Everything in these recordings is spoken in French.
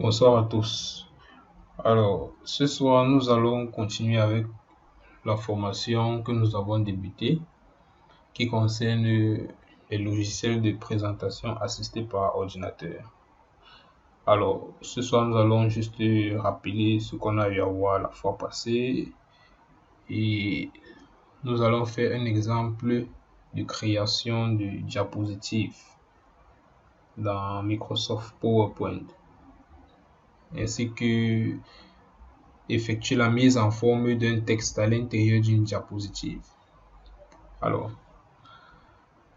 Bonsoir à tous. Alors, ce soir, nous allons continuer avec la formation que nous avons débutée qui concerne les logiciels de présentation assistés par ordinateur. Alors, ce soir, nous allons juste rappeler ce qu'on a eu à voir la fois passée et nous allons faire un exemple de création de diapositive dans Microsoft PowerPoint, ainsi que effectuer la mise en forme d'un texte à l'intérieur d'une diapositive. Alors,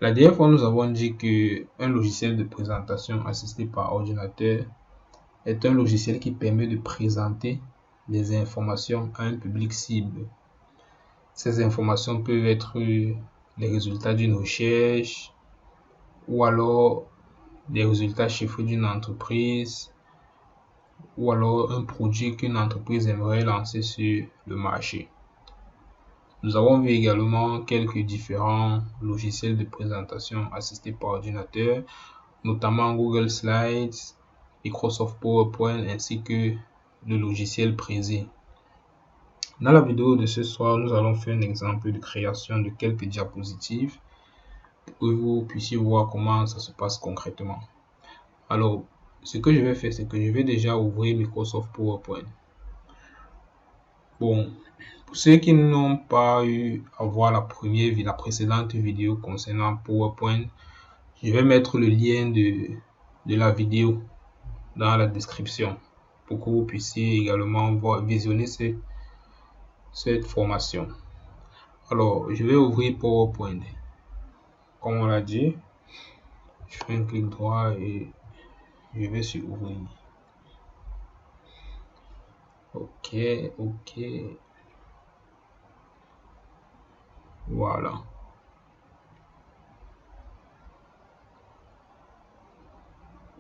la dernière fois, nous avons dit que un logiciel de présentation assisté par ordinateur est un logiciel qui permet de présenter des informations à un public cible. Ces informations peuvent être les résultats d'une recherche ou alors des résultats chiffrés d'une entreprise ou alors un produit qu'une entreprise aimerait lancer sur le marché. Nous avons vu également quelques différents logiciels de présentation assistés par ordinateur, notamment Google Slides, Microsoft PowerPoint ainsi que le logiciel Prezi. Dans la vidéo de ce soir, nous allons faire un exemple de création de quelques diapositives pour que vous puissiez voir comment ça se passe concrètement. Alors, ce que je vais faire, c'est que je vais déjà ouvrir Microsoft PowerPoint. Bon, pour ceux qui n'ont pas eu à voir la précédente vidéo concernant PowerPoint, je vais mettre le lien de la vidéo dans la description pour que vous puissiez également visionner cette formation. Alors, je vais ouvrir PowerPoint. Comme on l'a dit, je fais un clic droit et je vais sur ouvrir. Ok. Voilà.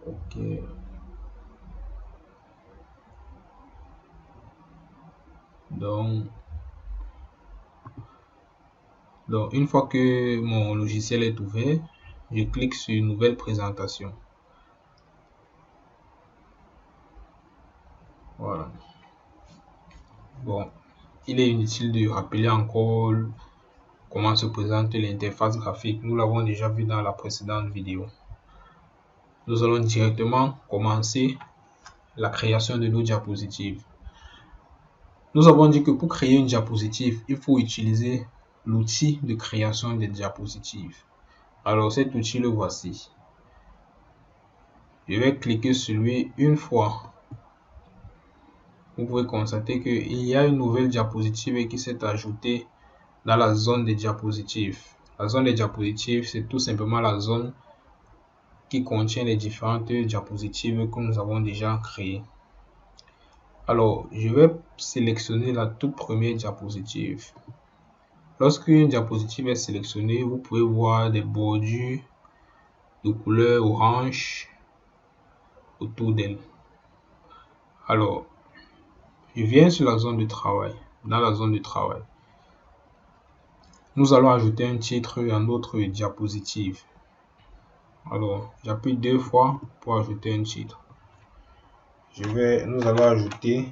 Ok. Donc, une fois que mon logiciel est ouvert, je clique sur nouvelle présentation. Voilà. Bon, il est inutile de rappeler encore comment se présente l'interface graphique. Nous l'avons déjà vu dans la précédente vidéo. Nous allons directement commencer la création de nos diapositives. Nous avons dit que pour créer une diapositive, il faut utiliser l'outil de création des diapositives. Alors cet outil, le voici. Je vais cliquer sur lui une fois. Vous pouvez constater qu'il y a une nouvelle diapositive qui s'est ajoutée dans la zone des diapositives. La zone des diapositives, c'est tout simplement la zone qui contient les différentes diapositives que nous avons déjà créées. Alors, je vais sélectionner la toute première diapositive. Lorsqu'une diapositive est sélectionnée, vous pouvez voir des bordures de couleur orange autour d'elle. Alors, je viens sur la zone de travail. Dans la zone de travail, nous allons ajouter un titre à notre diapositive. Alors, j'appuie deux fois pour ajouter un titre. Nous allons ajouter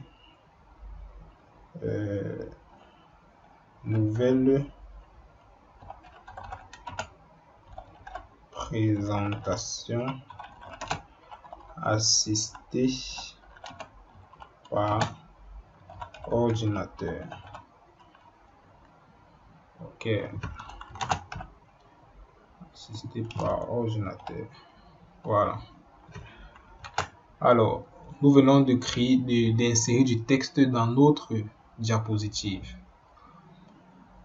nouvelle présentation assistée par ordinateur. Ok. Assisté par ordinateur. Voilà. Alors, nous venons d'insérer du texte dans notre diapositive.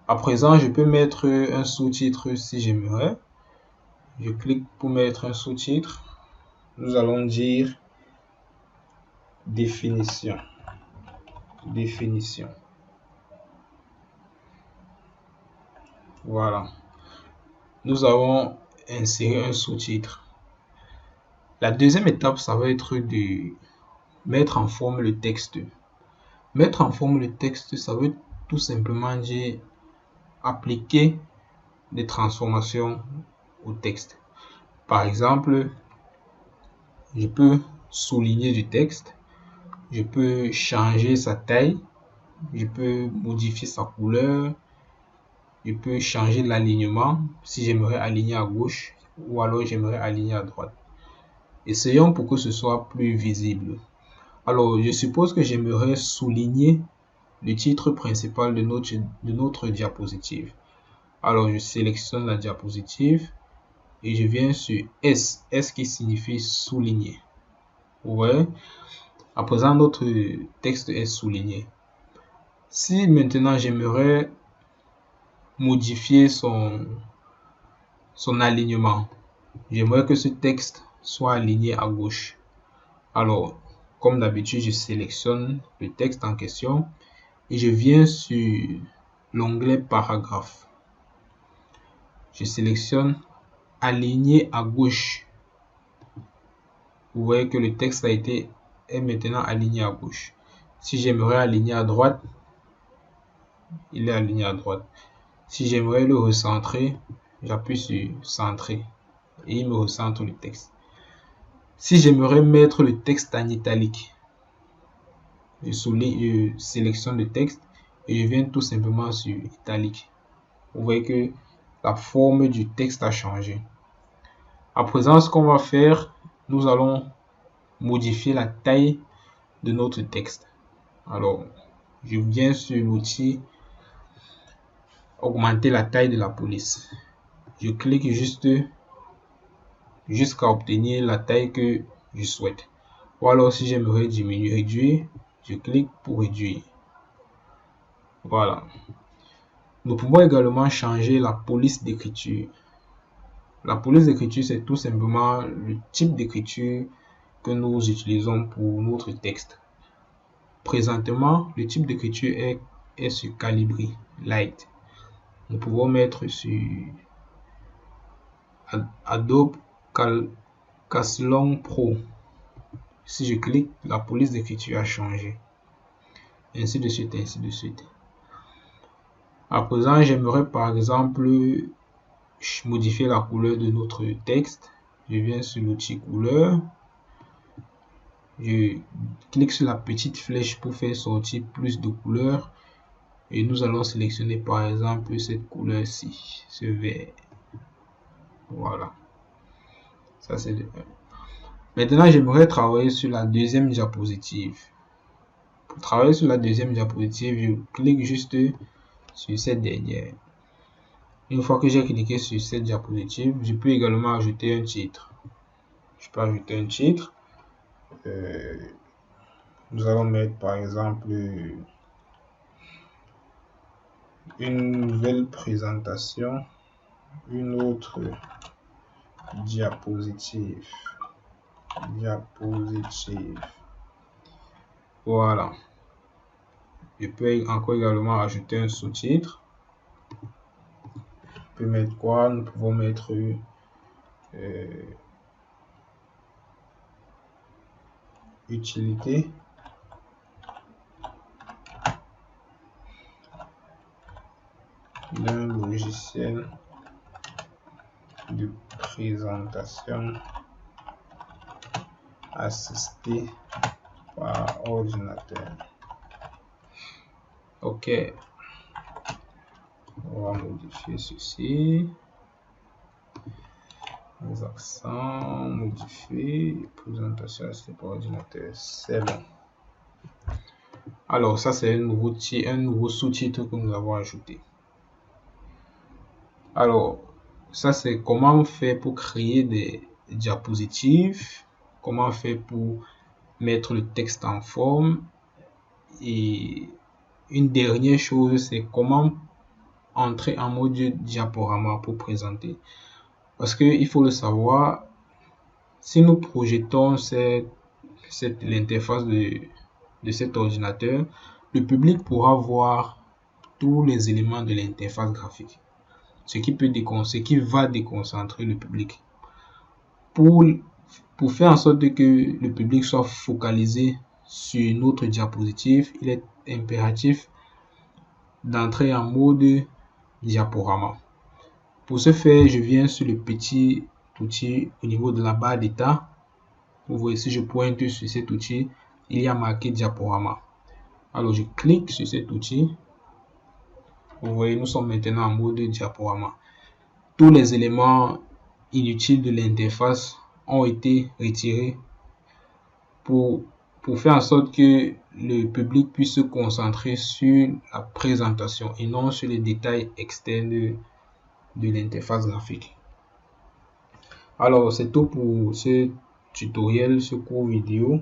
À présent, je peux mettre un sous-titre si j'aimerais. Je clique pour mettre un sous-titre. Nous allons dire définition. Voilà. Nous avons inséré un sous-titre. La deuxième étape, ça va être de mettre en forme le texte. Mettre en forme le texte, ça veut tout simplement dire appliquer des transformations au texte. Par exemple, je peux souligner du texte je peux changer sa taille, je peux modifier sa couleur, je peux changer l'alignement si j'aimerais aligner à gauche ou alors j'aimerais aligner à droite. Essayons pour que ce soit plus visible. Alors, je suppose que j'aimerais souligner le titre principal de notre diapositive. Alors, je sélectionne la diapositive et je viens sur S. S qui signifie souligner. Vous voyez? À présent, notre texte est souligné. Si maintenant j'aimerais modifier son alignement, j'aimerais que ce texte soit aligné à gauche. Alors, comme d'habitude, je sélectionne le texte en question et je viens sur l'onglet paragraphe. Je sélectionne aligner à gauche. Vous voyez que le texte est maintenant aligné à gauche. Si j'aimerais aligner à droite, il est aligné à droite. Si j'aimerais le recentrer, j'appuie sur centrer et il me recentre le texte. Si j'aimerais mettre le texte en italique, je sélectionne le texte et je viens tout simplement sur italique. Vous voyez que la forme du texte a changé. À présent, ce qu'on va faire, nous allons modifier la taille de notre texte. Alors, je viens sur l'outil augmenter la taille de la police. Je clique juste jusqu'à obtenir la taille que je souhaite. Ou alors si j'aimerais diminuer, réduire, je clique pour réduire. Voilà. Nous pouvons également changer la police d'écriture. La police d'écriture, c'est tout simplement le type d'écriture que nous utilisons pour notre texte. Présentement, le type d'écriture est sur Calibri Light. Nous pouvons mettre sur Adobe Caslon Pro. Si je clique, la police d'écriture a changé. Ainsi de suite, ainsi de suite. À présent, j'aimerais par exemple modifier la couleur de notre texte. Je viens sur l'outil couleur. Je clique sur la petite flèche pour faire sortir plus de couleurs. Et nous allons sélectionner par exemple cette couleur-ci, ce vert. Voilà. Ça c'est le 1. Maintenant, j'aimerais travailler sur la deuxième diapositive. Pour travailler sur la deuxième diapositive, je clique juste sur cette dernière. Une fois que j'ai cliqué sur cette diapositive, je peux également ajouter un titre. Je peux ajouter un titre. Nous allons mettre par exemple une nouvelle présentation, une autre diapositive. Voilà. Je peux encore également ajouter un sous-titre. Je peux mettre quoi? Nous pouvons mettre utilité. D'un logiciel de présentation assisté par ordinateur. Ok. On va modifier ceci. Les accents, modifier, présentation assistée par ordinateur. C'est bon. Alors, ça, c'est un nouveau sous-titre que nous avons ajouté. Alors, ça, c'est comment on fait pour créer des diapositives, comment on fait pour mettre le texte en forme. Et une dernière chose, c'est comment entrer en mode diaporama pour présenter. Parce qu'il faut le savoir, si nous projetons l'interface de cet ordinateur, le public pourra voir tous les éléments de l'interface graphique, ce qui va déconcentrer le public. Pour faire en sorte que le public soit focalisé sur notre diapositive, il est impératif d'entrer en mode diaporama. Pour ce faire, je viens sur le petit outil au niveau de la barre d'état. Vous voyez, si je pointe sur cet outil, il y a marqué diaporama. Alors je clique sur cet outil. Vous voyez, nous sommes maintenant en mode diaporama. Tous les éléments inutiles de l'interface ont été retirés pour faire en sorte que le public puisse se concentrer sur la présentation et non sur les détails externes de l'interface graphique. Alors, c'est tout pour ce tutoriel, ce cours vidéo.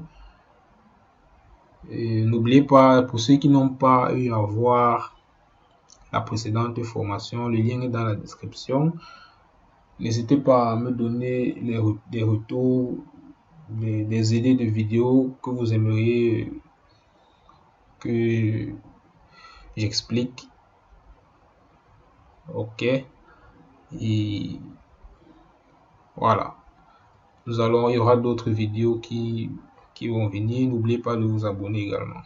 N'oubliez pas, pour ceux qui n'ont pas eu à voir la précédente formation, le lien est dans la description. N'hésitez pas à me donner des retours, des idées de vidéos que vous aimeriez que j'explique. Ok. Et voilà. Il y aura d'autres vidéos qui vont venir. N'oubliez pas de vous abonner également.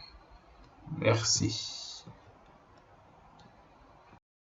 Merci.